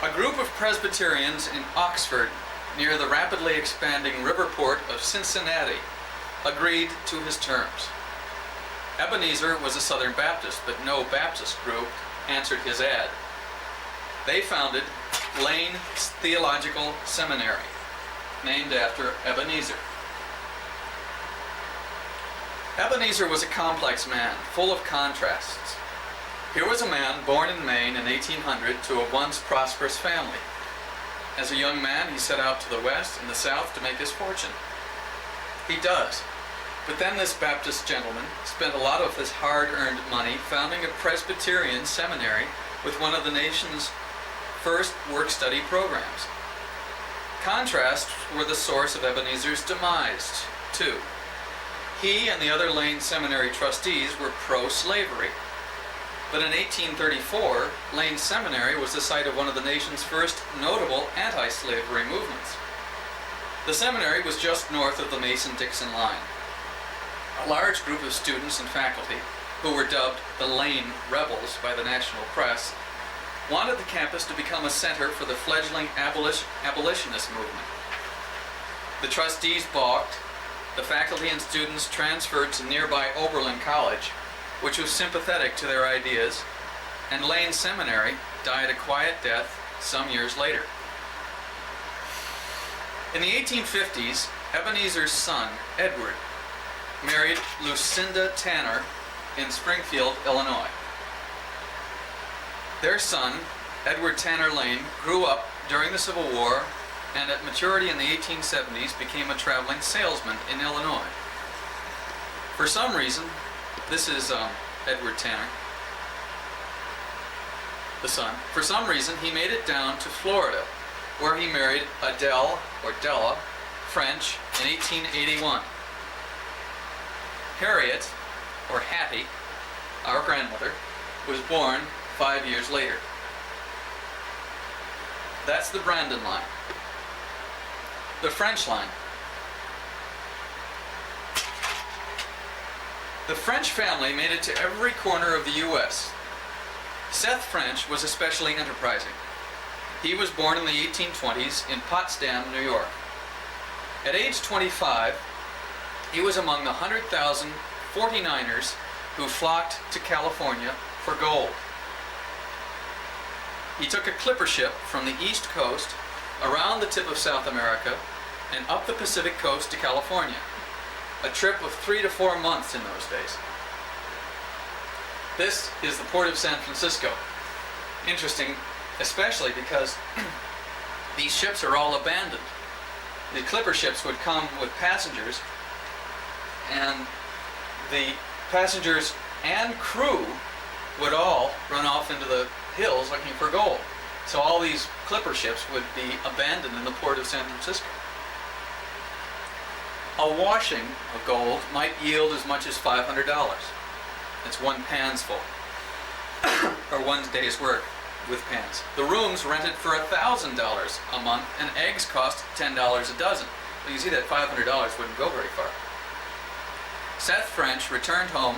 A group of Presbyterians in Oxford, near the rapidly expanding river port of Cincinnati, agreed to his terms. Ebenezer was a Southern Baptist, but no Baptist group answered his ad. They founded Lane Theological Seminary, named after Ebenezer. Ebenezer was a complex man, full of contrasts. Here was a man born in Maine in 1800 to a once prosperous family. As a young man, he set out to the west and the south to make his fortune. He does. But then this Baptist gentleman spent a lot of his hard-earned money founding a Presbyterian seminary with one of the nation's first work-study programs. Contrasts were the source of Ebenezer's demise, too. He and the other Lane Seminary trustees were pro-slavery. But in 1834, Lane Seminary was the site of one of the nation's first notable anti-slavery movements. The seminary was just north of the Mason-Dixon line. A large group of students and faculty, who were dubbed the Lane Rebels by the national press, wanted the campus to become a center for the fledgling abolitionist movement. The trustees balked. The faculty and students transferred to nearby Oberlin College, which was sympathetic to their ideas, and Lane Seminary died a quiet death some years later. In the 1850s, Ebenezer's son, Edward, married Lucinda Tanner in Springfield, Illinois. Their son, Edward Tanner Lane, grew up during the Civil War and at maturity in the 1870s became a traveling salesman in Illinois. For some reason, this is Edward Tanner, the son. For some reason, he made it down to Florida, where he married Adele, or Della, French, in 1881. Harriet, or Hattie, our grandmother, was born 5 years later. That's the Brandon line. The French line. The French family made it to every corner of the U.S. Seth French was especially enterprising. He was born in the 1820s in Potsdam, New York. At age 25, he was among the 100,000 49ers who flocked to California for gold. He took a clipper ship from the East Coast around the tip of South America and up the Pacific coast to California. A trip of 3 to 4 months in those days. This is the port of San Francisco. Interesting, especially because these ships are all abandoned. The clipper ships would come with passengers, and the passengers and crew would all run off into the hills looking for gold. So all these clipper ships would be abandoned in the port of San Francisco. A washing of gold might yield as much as $500. It's one pan's full, or one day's work with pans. The rooms rented for $1,000 a month, and eggs cost $10 a dozen. Well, you see that $500 wouldn't go very far. Seth French returned home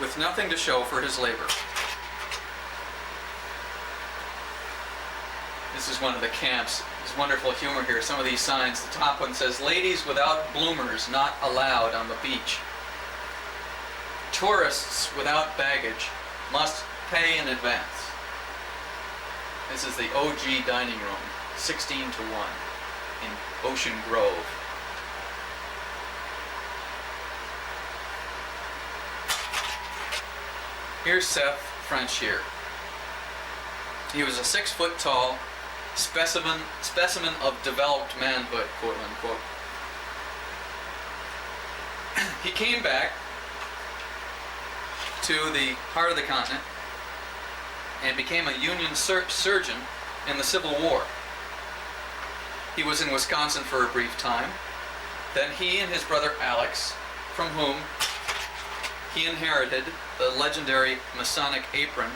with nothing to show for his labor. This is one of the camps. There's wonderful humor here. Some of these signs. The top one says, "Ladies without bloomers not allowed on the beach." "Tourists without baggage must pay in advance." This is the OG dining room, 16 to 1 in Ocean Grove. Here's Seth French here. He was a 6 foot tall specimen of developed manhood, quote unquote. He came back to the heart of the continent and became a Union surgeon in the Civil War. He was in Wisconsin for a brief time. Then he and his brother Alex, from whom he inherited the legendary Masonic apron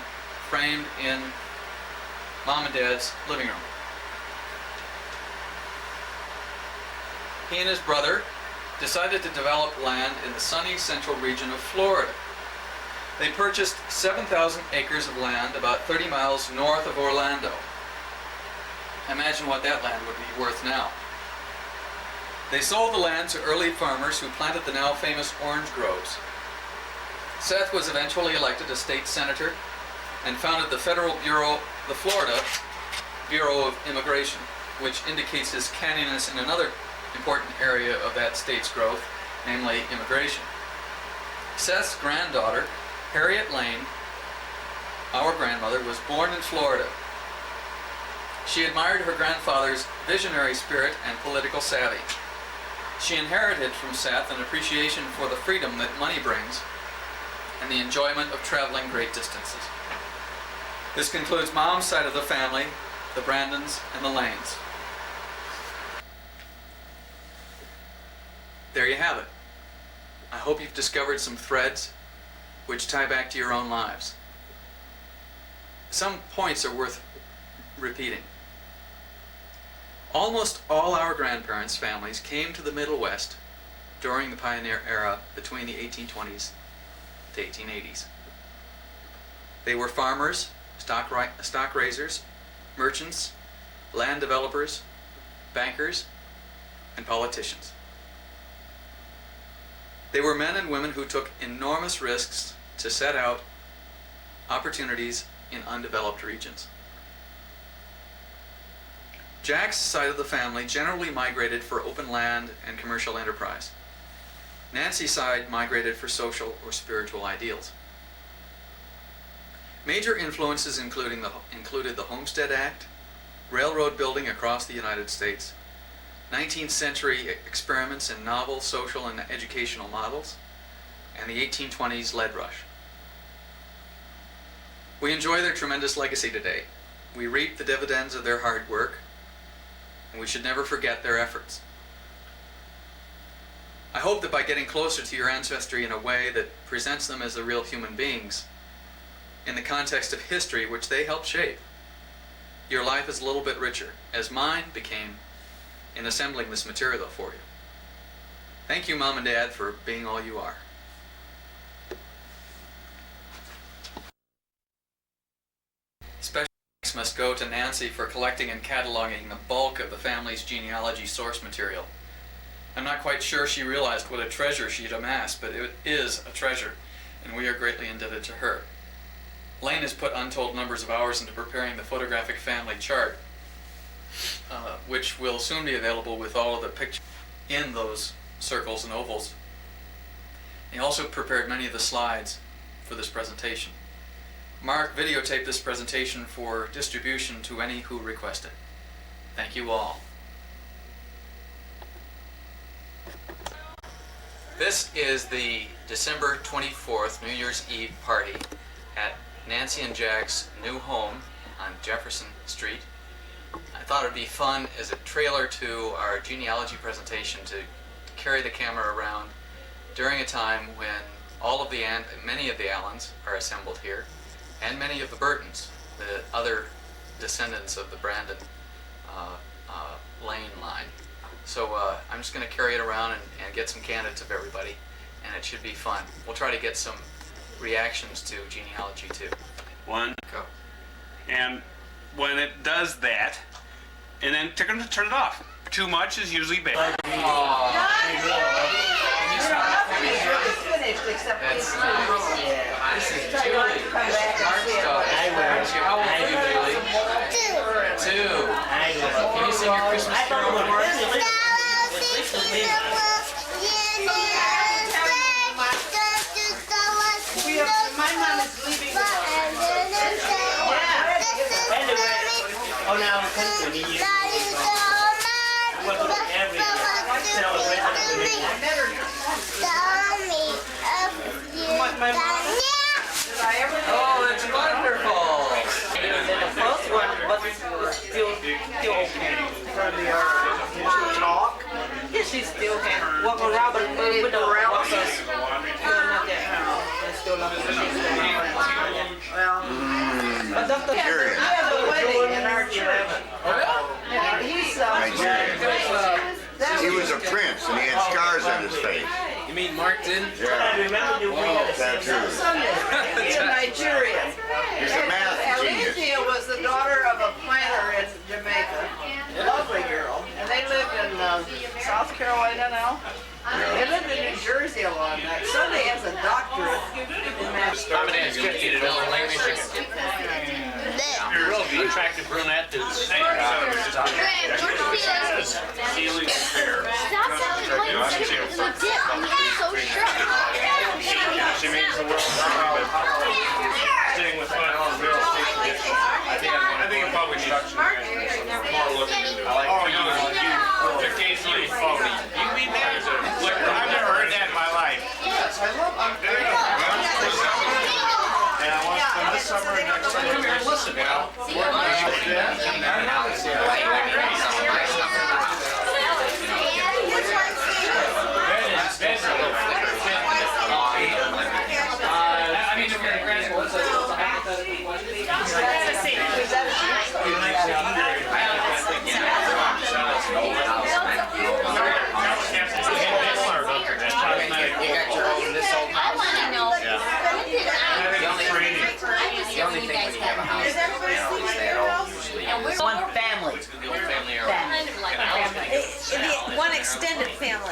framed in Mom and Dad's living room. He and his brother decided to develop land in the sunny central region of Florida. They purchased 7,000 acres of land about 30 miles north of Orlando. Imagine what that land would be worth now. They sold the land to early farmers who planted the now famous orange groves. Seth was eventually elected a state senator and founded the Florida Bureau of Immigration, which indicates his canniness in another important area of that state's growth, namely immigration. Seth's granddaughter, Harriet Lane, our grandmother, was born in Florida. She admired her grandfather's visionary spirit and political savvy. She inherited from Seth an appreciation for the freedom that money brings and the enjoyment of traveling great distances. This concludes Mom's side of the family, the Brandons and the Lanes. There you have it. I hope you've discovered some threads which tie back to your own lives. Some points are worth repeating. Almost all our grandparents' families came to the Middle West during the pioneer era between the 1820s to 1880s. They were farmers, stock raisers, merchants, land developers, bankers, and politicians. They were men and women who took enormous risks to set out opportunities in undeveloped regions. Jack's side of the family generally migrated for open land and commercial enterprise. Nancy's side migrated for social or spiritual ideals. Major influences included the Homestead Act, railroad building across the United States, 19th century experiments in novel social and educational models, and the 1820s lead rush. We enjoy their tremendous legacy today. We reap the dividends of their hard work, and we should never forget their efforts. I hope that by getting closer to your ancestry in a way that presents them as the real human beings, in the context of history which they helped shape, your life is a little bit richer, as mine became in assembling this material for you. Thank you, Mom and Dad, for being all you are. Special thanks must go to Nancy for collecting and cataloging the bulk of the family's genealogy source material. I'm not quite sure she realized what a treasure she'd amassed, but it is a treasure, and we are greatly indebted to her. Lane has put untold numbers of hours into preparing the photographic family chart, which will soon be available with all of the pictures in those circles and ovals. He also prepared many of the slides for this presentation. Mark videotaped this presentation for distribution to any who request it. Thank you all. This is the December 24th New Year's Eve party at Nancy and Jack's new home on Jefferson Street. I thought it would be fun as a trailer to our genealogy presentation to carry the camera around during a time when many of the Allens are assembled here, and many of the Burtons, the other descendants of the Brandon Lane line. So I'm just going to carry it around and get some candidates of everybody, and it should be fun. We'll try to get some reactions to genealogy too. One. Go. And when it does that, and then turn it off. Too much is usually bad. That's nice. This is Julie. How old are you, Julie? 2. Can you sing your Christmas carol? My mom is leaving. Oh, now I'm coming to you. Oh, that's wonderful. The first one was still okay. Talk? Yeah, she still can walk around, but with the around. But Dr. We have a wedding in our church. Yeah, he's He was a prince and he had scars on his face. You mean Mark did? Yeah. Wow. Tattoos. He's a Nigerian. He's a math genius. Alicia was the daughter of a planter in Jamaica. it's good to eat it over Lake Michigan. Real attractive brunette that's Stop selling white chicken in the dip. I'm so shocked. She means the world to me, but sitting with fun on real estate. I think it probably needs more looking into it. Oh, you occasionally phony. You mean that? I've never heard that in my life. Yes, I love And I want to spend this summer and next summer. Come here and listen now. one family. One extended family,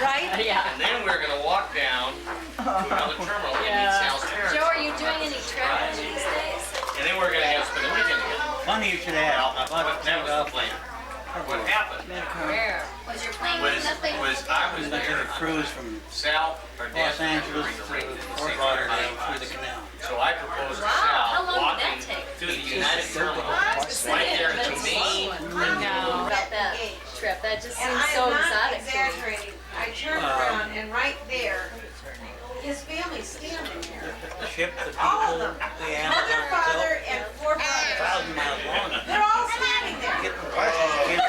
right? Yeah. And then we're gonna walk down to another terminal and meet Sal's parents. Joe, are you doing any traveling these days? And then we're gonna spend the weekend together. Funny you should ask. But that was the plan. What happened Where? Was your plane was nothing? I was there. a cruise from Sal, or Dan, Los Angeles to Fort Lauderdale through the canal. so I proposed to How Sal long did walking that take? to the United Terminal, right there at the main. No. About that trip. That just And seems I so am not exotic to me. exaggerating. I turned around and right there, his family's standing there. The ship, the All people, of them. the Mother, animals, father, and 4 brothers. 1,000 miles long. They're all standing there. Get the questions, you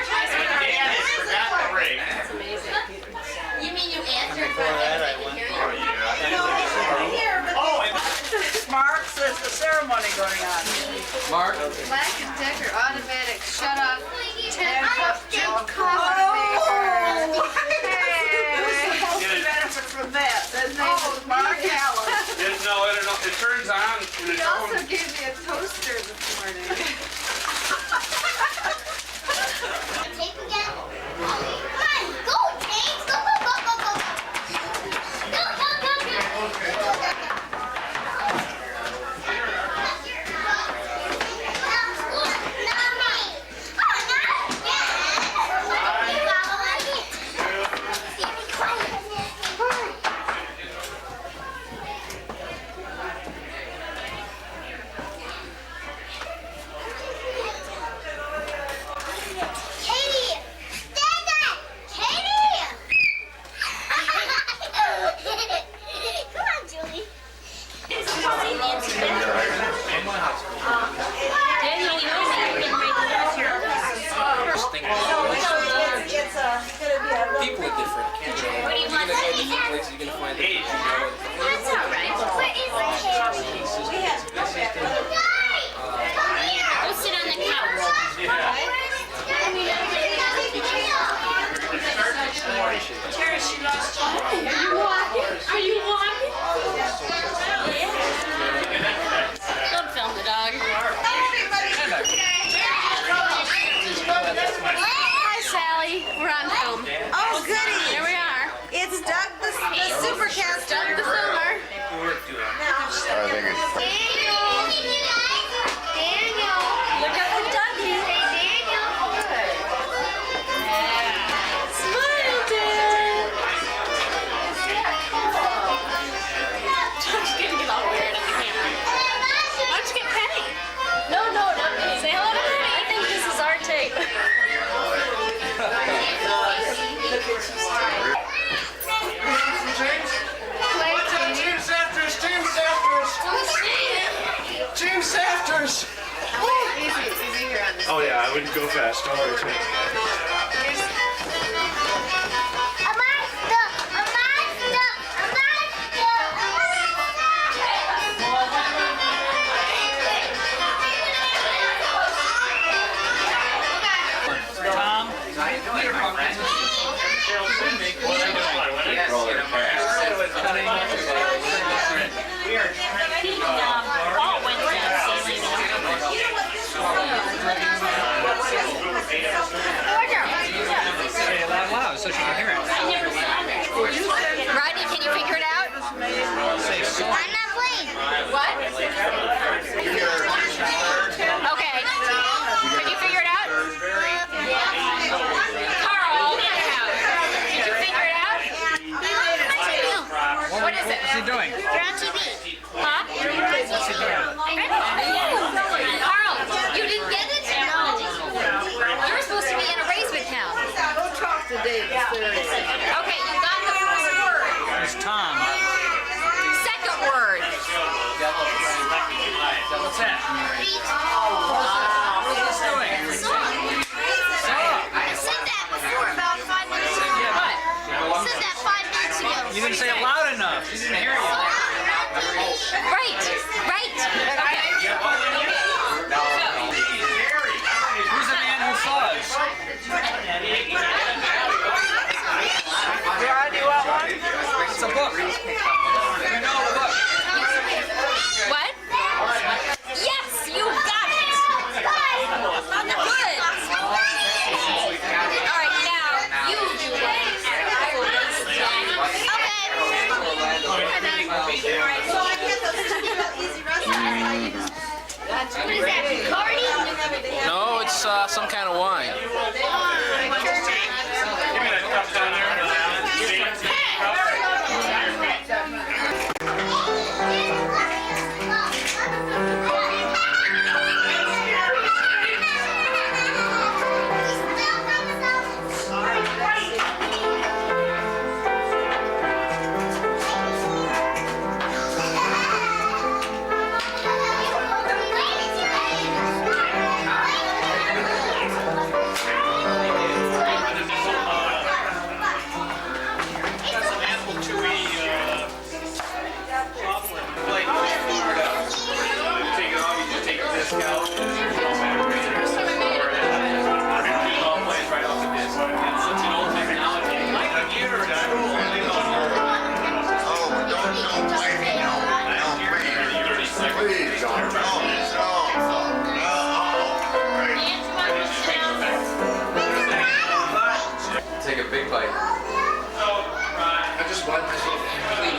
can't see the Dan has forgotten the ring. That's amazing. You mean you answered Before that, I went No, they're here, but Mark says the ceremony going on. Mark? Black and Decker automatic shut off 10 cup drip Oh! coffee Who's supposed to benefit from that? His name is Mark Allen. It turns on in its own. gave me a toaster this morning. Tape again? Come on, go, James! Go, go, go, go, go! Go, go, go, go! Katie! Stand up! Katie! Come on, Julie. Daniel, you know that you're getting ready to lose your First thing it's gonna be a people are different. What do you want? Places you're gonna find Hey, That's all right. Where is Katie? We had Go sit on the couch. Terry, she lost you. Are you walking? Are you walking? Don't film the dog. Hi, Sally. We're on film. Oh, goody! Here we are. It's Doug the Supercaster. Doug the filmer. I think it's Daniel! Look at the doggy. Smile, Dad. Doug's gonna get all weird on the camera. Why don't you get Penny? No, not me. Say hello to Penny. I think this is our tape. Team Safters! Team Safters! Team Safters! Easy here on this. Oh yeah, I wouldn't go fast. Don't worry, Tim. Tom, Paul went to sailing. What is it? What's he doing? You're on TV. Huh? What's he doing? Carl, you didn't get it? No. You were supposed to be in a race with him. Go talk to David. Okay, you got the first word. It's Tom. Second word. What's that? What is this doing? I said that before about 5 minutes ago. What? I said that 5 minutes ago. You didn't say it loud enough. She didn't hear you. Right. Right. Okay. Who's the man who saw us? Rod, you want one? It's a book. You know the book. What? Yes, you got it. Good. All right, now you do it. What is that, Bacardi? No, it's some kind of wine. Give me that cup down there. Please don't. Take a big bite. I just want myself clean.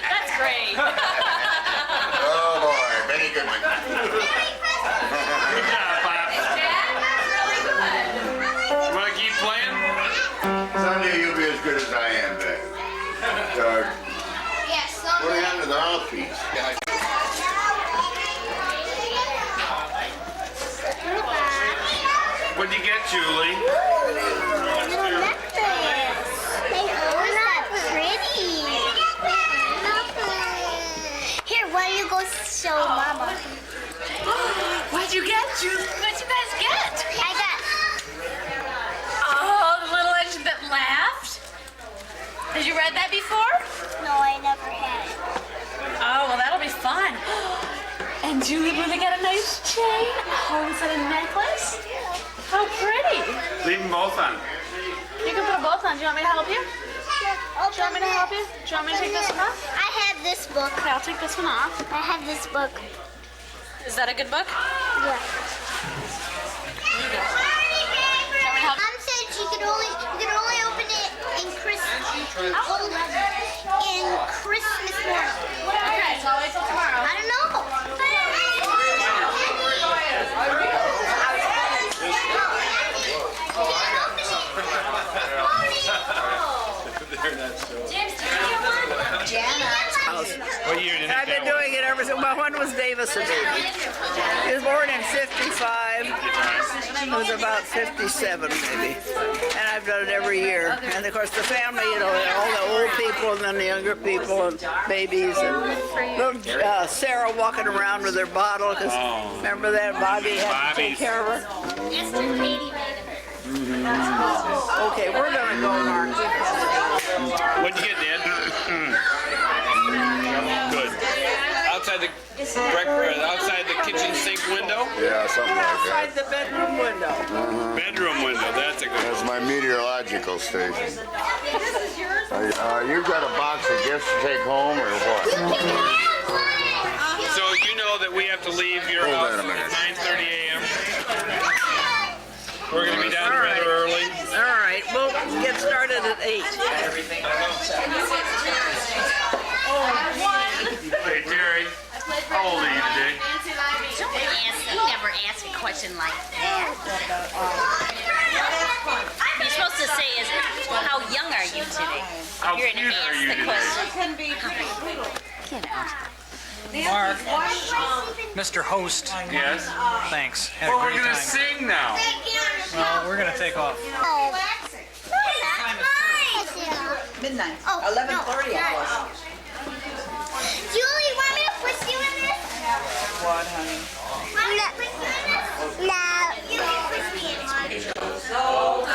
That's great. Oh boy, very good one. Good job, Pop. You want to keep playing? Someday you'll be as good as I am, Beck. So, Yes, what happened to the mouthpiece? What'd you get, Julie? little necklace. Isn't that pretty? Here, why don't you go show Mama? What'd you get, Julie? What'd you guys get? I got. Oh, the little engine that laughed? Have you read that before? No, I never had it. Oh, well, that'll be fun. And Julie really got a nice chain. Oh, is that a necklace? How pretty. Leave them both on. You can put them both on. Do you want me to help you? Do you want me to help you? Do you want me to take this one off? I have this book. Okay, I'll take this one off. I have this book. Is that a good book? Yeah. Here you go. Do you want me to help? Mom said you could only open it in Christmas morning. Okay, so I'll wait till tomorrow. I don't know. What year did I've been doing it ever since, well, when was was Davis a baby? He was born in 55. He was about 57 maybe. And I've done it every year. And of course the family, you know, all the old people and then the younger people and babies and little Sarah walking around with her bottle. Cause remember that Bobby had to take care of her? Okay, we're gonna go, Mark. What'd you get, Dad? Good. Outside the kitchen sink window? Yeah, something like Outside that. the bedroom window. Bedroom window. That's a good one. That's my meteorological station. You've got a box of gifts to take home or what? So you know that we have to leave your Hold house on a minute. at 9:30 a.m. We're going to be down rather early. All right, we'll get started at 8. Hey, Terry. How old are you today? Don't never ask a question like that. You're supposed to say is, how young are you today? How You're cute are you today? Get out. Mark, Mr. Host, Yes. thanks. Had a Well, we're great going to time. sing now. Well, we're gonna take off. Midnight. Oh, 11:30 it was. Julie, want me to push you in this? What, honey? Want me to push you in this? No. You can push me in it.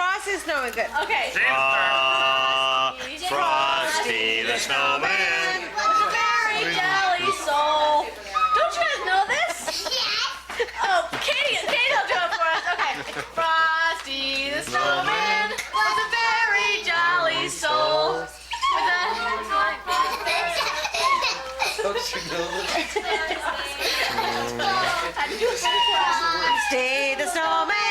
Frosty's knowing good. Okay. Frosty the Snowman. Was a very jolly soul. Don't you guys know this? Oh, Katie will do it for us. Okay. Frosty the Snowman was a very jolly soul. With a... Don't you know this? I do it for us. Frosty the Snowman